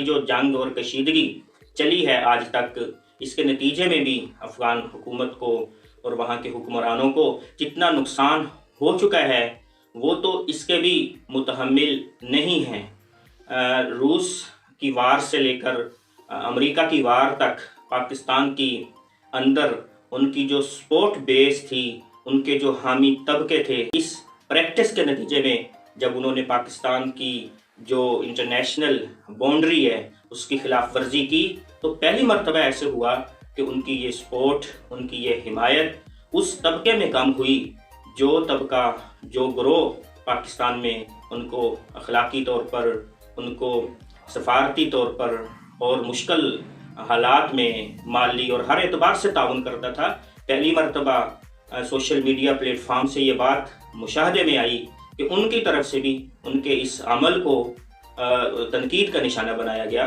جو جنگ اور کشیدگی چلی ہے آج تک، اس کے نتیجے میں بھی افغان حکومت کو اور وہاں کے حکمرانوں کو جتنا نقصان ہو چکا ہے وہ تو اس کے بھی متحمل نہیں ہیں۔ روس کی وار سے لے کر امریکہ کی وار تک پاکستان کی اندر ان کی جو سپورٹ بیس تھی، ان کے جو حامی طبقے تھے، اس پریکٹس کے نتیجے میں جب انہوں نے پاکستان کی جو انٹرنیشنل باؤنڈری ہے اس کی خلاف ورزی کی، تو پہلی مرتبہ ایسے ہوا کہ ان کی یہ سپورٹ، ان کی یہ حمایت اس طبقے میں کم ہوئی جو طبقہ، جو گروہ پاکستان میں ان کو اخلاقی طور پر، ان کو سفارتی طور پر اور مشکل حالات میں مالی اور ہر اعتبار سے تعاون کرتا تھا۔ پہلی مرتبہ سوشل میڈیا پلیٹ فارم سے یہ بات مشاہدے میں آئی کہ ان کی طرف سے بھی ان کے اس عمل کو تنقید کا نشانہ بنایا گیا۔